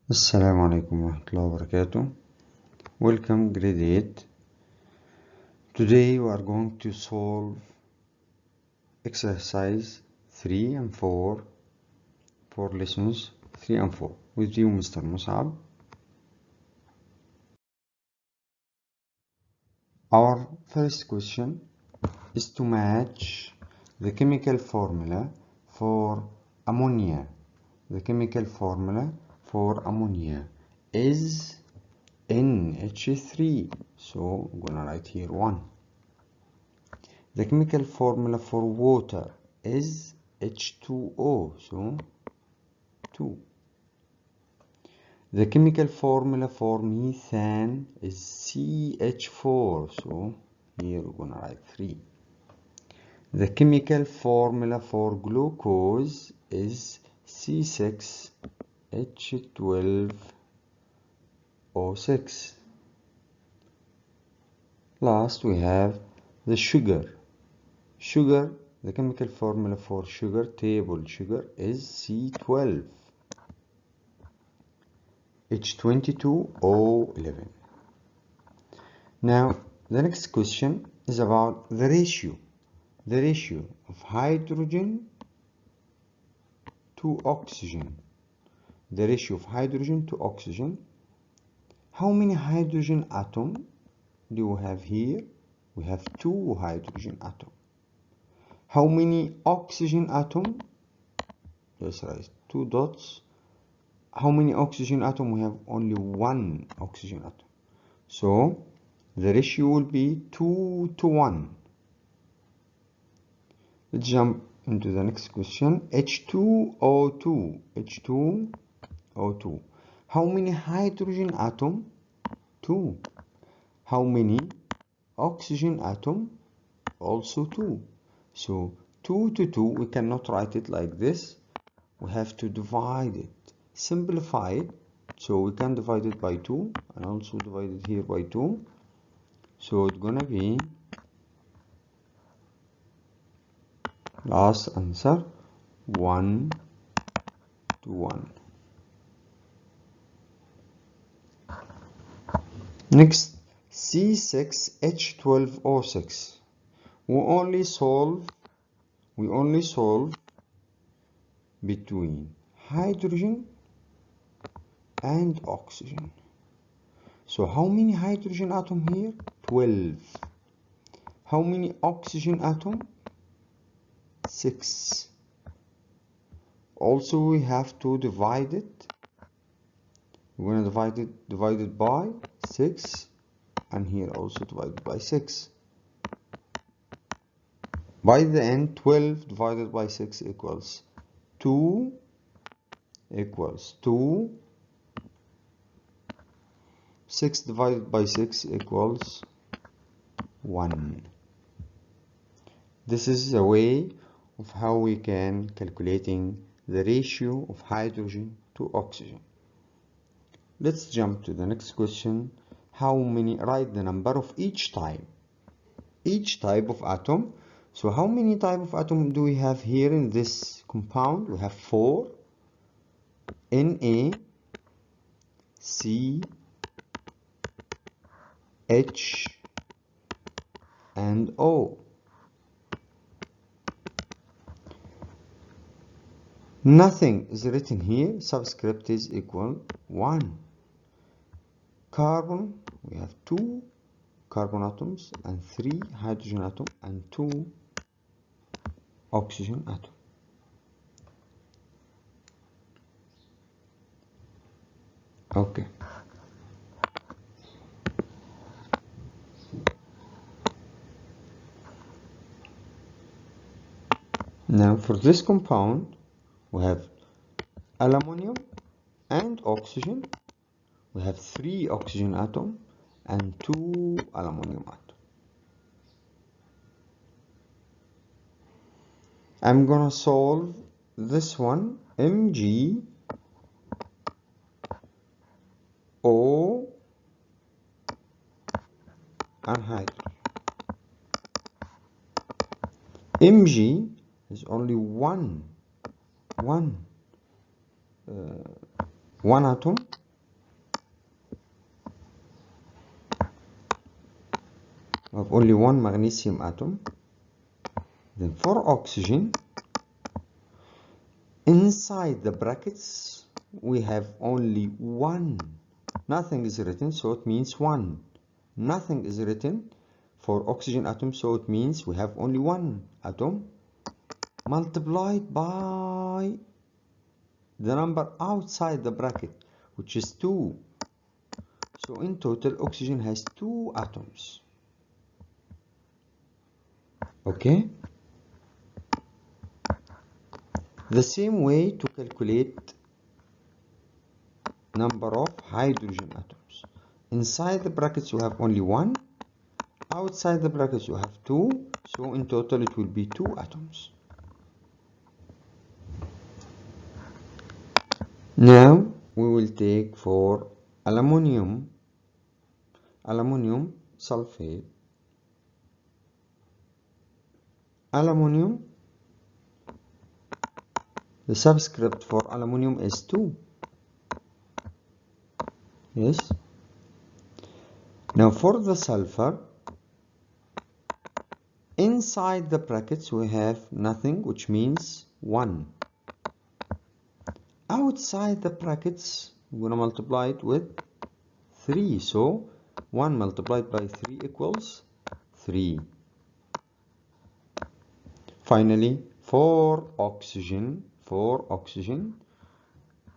السلام عليكم ورحمة الله وبركاته. Welcome grade 8. Today we are going to solve exercise 3 and 4 for lessons 3 and 4 with you Mr. Musab. Our first question is to match the chemical formula for ammonia. The chemical formula for ammonia is NH3, so I'm gonna write here 1. The chemical formula for water is H2O, so 2. The chemical formula for methane is CH4, so here we're gonna write 3. The chemical formula for glucose is C6H12O6. Last we have the sugar. The chemical formula for sugar, table sugar, is C12H22O11. Now the next question is about the ratio of hydrogen to oxygen. The ratio of hydrogen to oxygen. How many hydrogen atoms do we have here? We have 2 hydrogen atoms. How many oxygen atoms? Let's write 2 dots. How many oxygen atoms? We have only 1 oxygen atom. So the ratio will be 2 to 1. Let's jump into the next question. H2O2. How many hydrogen atoms? 2. How many oxygen atoms? Also 2. So 2 to 2, we cannot write it like this. We have to divide it, simplify it. So we can divide it by 2 and also divide it here by 2. So it's gonna be last answer 1 to 1. Next, C6H12O6. We only solve between hydrogen and oxygen. So how many hydrogen atoms here? 12. How many oxygen atoms? 6. Also we have to divide it. We're going to divide it by 6, and here also divided by 6. By the end, 12 divided by 6 equals 2. 6 divided by 6 equals 1. This is a way of how we can calculating the ratio of hydrogen to oxygen. Let's jump to the next question. Write the number of each type of atom. So how many type of atom do we have here in this compound? We have 4. Na, C, H, and O. Nothing is written here. Subscript is equal 1. Carbon, we have 2 carbon atoms and 3 hydrogen atoms and 2 oxygen atoms. Okay. Now for this compound, we have aluminum and oxygen. We have 3 oxygen atoms and 2 aluminum atoms. I'm gonna solve this one. MgO and hydrogen. Mg is only one atom, We have only one magnesium atom. Then for oxygen, inside the brackets we have only one. Nothing is written, so it means one. Nothing is written for oxygen atom, so it means we have only one atom, multiplied by the number outside the bracket, which is 2. So in total, oxygen has 2 atoms. Okay? The same way to calculate number of hydrogen atoms. Inside the brackets you have only one. Outside the brackets you have 2. So in total it will be 2 atoms. Now we will take for aluminum sulfate. Aluminum, the subscript for aluminum is 2. Yes. Now for the sulfur, inside the brackets we have nothing, which means 1. Outside the brackets we're going to multiply it with 3. So 1 multiplied by 3 equals 3. Finally, for oxygen,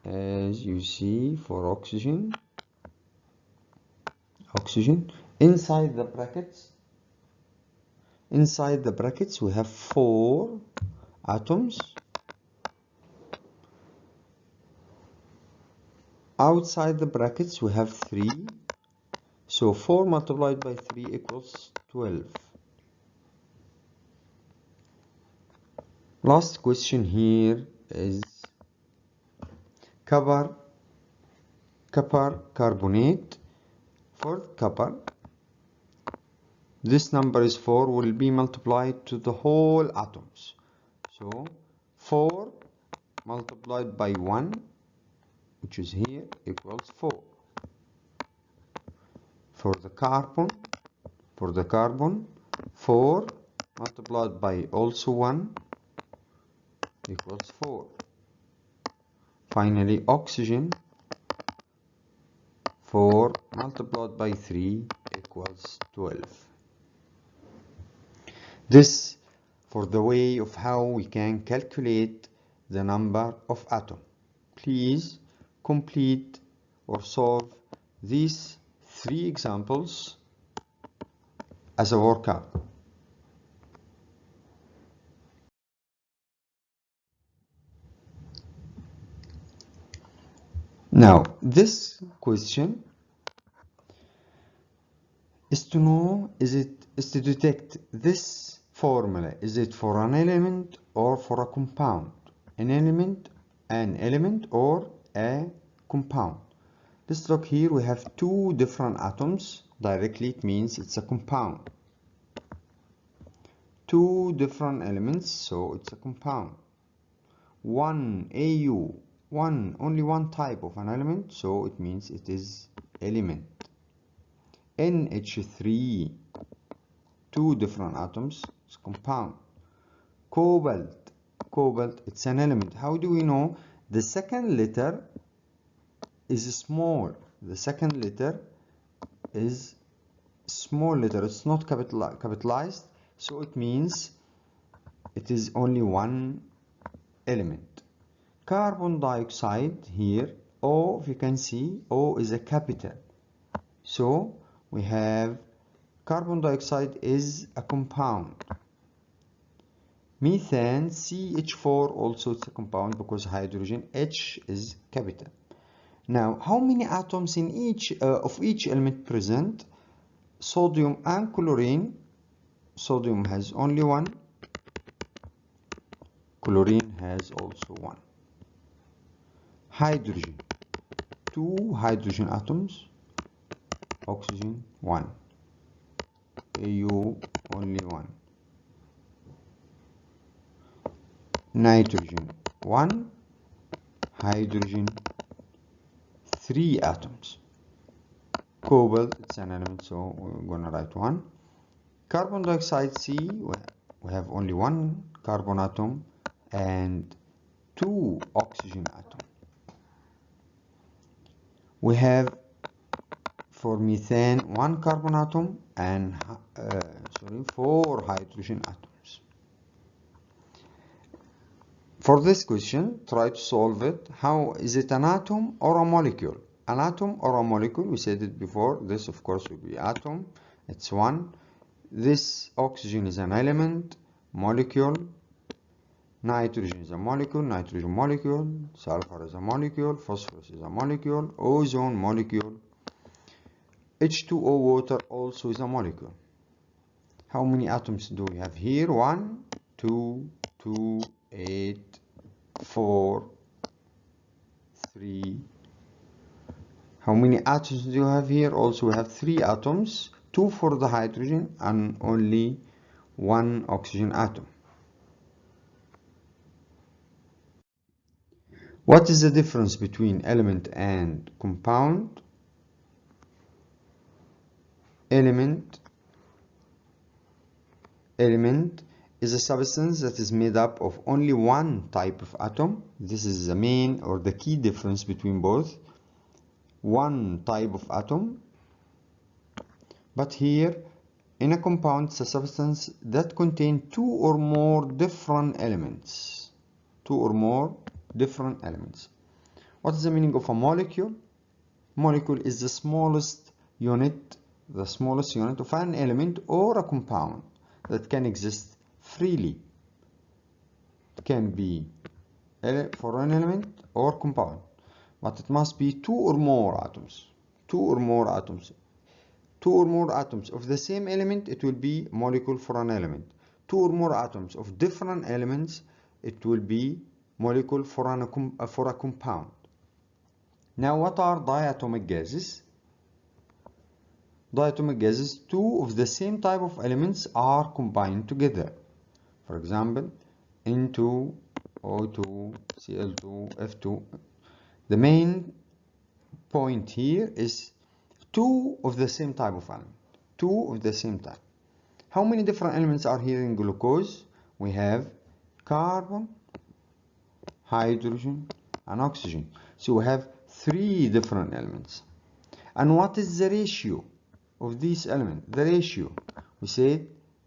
as you see, for oxygen, inside the brackets we have 4 atoms. Outside the brackets we have 3. So 4 multiplied by 3 equals 12. Last question here is copper carbonate. For copper, this number is 4, will be multiplied to the whole atoms. So 4 multiplied by 1, which is here, equals 4. For the carbon, 4 multiplied by also 1 equals 4. Finally, oxygen, 4 multiplied by 3 equals 12. This for the way of how we can calculate the number of atoms. Please complete or solve these 3 examples as a workout. Now, this question is to know, is to detect this formula, is it for an element or for a compound? An element or a compound. Let's look here, we have 2 different atoms. Directly it means it's a compound. 2 different elements, so it's a compound. Only one type of an element, so it means it is element. NH3, 2 different atoms, it's compound. Cobalt, it's an element. How do we know? The second letter is small. The second letter is small letter. It's not capitalized, so it means it is only one element. Carbon dioxide here, O, if you can see, O is a capital. So we have carbon dioxide is a compound. Methane, CH4, also it's a compound because hydrogen, H is capital. Now, how many atoms in each of each element present? Sodium and chlorine. Sodium has only 1. Chlorine has also 1. Hydrogen, 2 hydrogen atoms. Oxygen, 1. AU, only 1. Nitrogen, 1. Hydrogen, 3 atoms. Cobalt, it's an element, so we're gonna write 1. Carbon dioxide C, we have only one carbon atom and two oxygen atoms. We have for methane one carbon atom and four hydrogen atoms. For this question, try to solve it. How is it, an atom or a molecule? An atom or a molecule? We said it before. This, of course, will be atom. It's one. This oxygen is an element, molecule. Nitrogen is a molecule, nitrogen molecule. Sulfur is a molecule, phosphorus is a molecule, ozone molecule. H2O water also is a molecule. How many atoms do we have here? 1, 2, 2, 8, 4, 3. How many atoms do you have here? Also we have 3 atoms, 2 for the hydrogen and only 1 oxygen atom. What is the difference between element and compound? Element is a substance that is made up of only one type of atom. This is the main or the key difference between both. One type of atom. But here in a compound, it's a substance that contains two or more different elements. What is the meaning of a molecule? Molecule is the smallest unit of an element or a compound that can exist freely. It can be for an element or compound, but it must be two or more atoms of the same element. It will be molecule for an element. Two or more atoms of different elements, it will be molecule for a compound. Now, what are diatomic gases? Diatomic gases, two of the same type of elements are combined together. For example, N2, O2, Cl2, F2. The main point here is two of the same type of element. Two of the same type. How many different elements are here in glucose? We have carbon, hydrogen, and oxygen. So we have 3 different elements. And what is the ratio of these elements? The ratio, we said,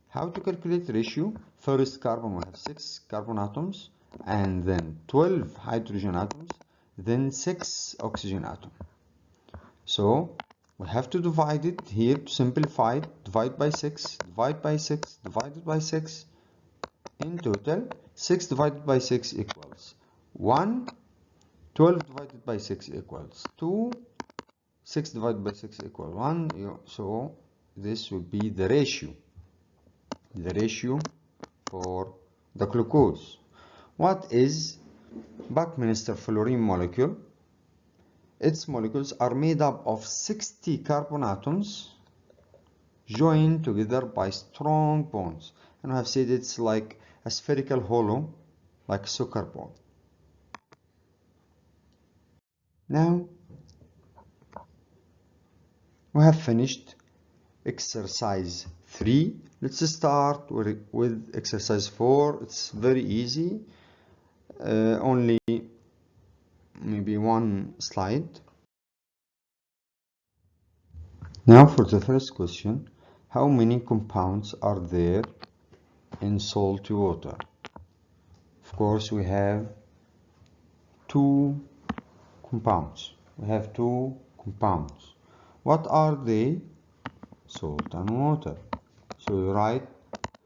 how to calculate the ratio? First, carbon will have 6 carbon atoms, and then 12 hydrogen atoms, then 6 oxygen atoms. So we have to divide it here to simplify it. Divide by 6, divide by 6, divided by 6. In total, 6 divided by 6 equals 1. 12 divided by 6 equals 2. 6 divided by 6 equals 1. So this will be the ratio for the glucose. What is Buckminster fluorine molecule? Its molecules are made up of 60 carbon atoms joined together by strong bonds. And I have said it's like a spherical hollow, like a soccer ball. Now, we have finished exercise 3. Let's start with exercise 4. It's very easy. Only maybe one slide. Now for the first question, how many compounds are there in salty water? Of course, we have 2 compounds. What are they? Salt and water. So you write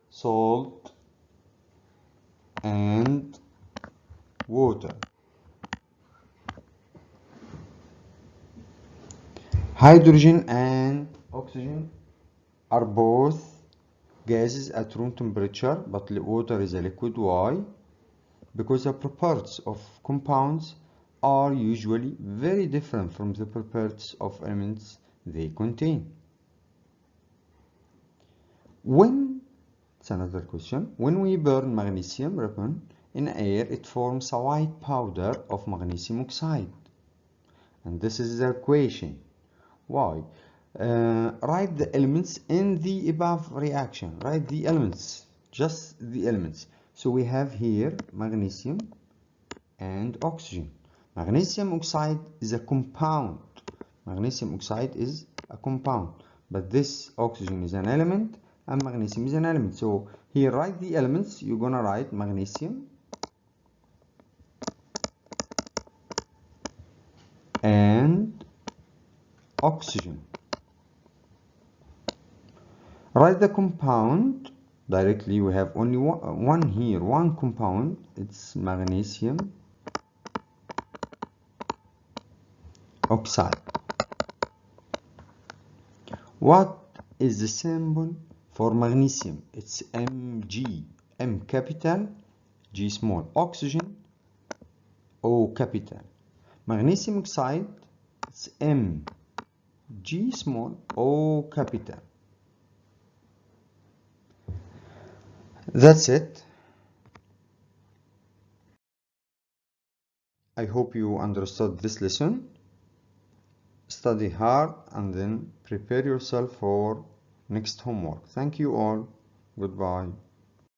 salt and water. Hydrogen and oxygen are both gases at room temperature, but water is a liquid. Why? Because the properties of compounds are usually very different from the properties of elements they contain. It's another question. When we burn magnesium ribbon in air, it forms a white powder of magnesium oxide. And this is the equation. Why? Write the elements in the above reaction. Write the elements, just the elements. So we have here magnesium and oxygen. Magnesium oxide is a compound. Magnesium oxide is a compound, but this oxygen is an element and magnesium is an element. So here write the elements. You're gonna write magnesium and oxygen. Write the compound directly. We have only one here, one compound. It's magnesium oxide. What is the symbol for magnesium? It's Mg. M capital, G small. Oxygen, O capital. Magnesium oxide, it's M, G small, O capital. That's it. I hope you understood this lesson. Study hard and then prepare yourself for next homework. Thank you all. Goodbye.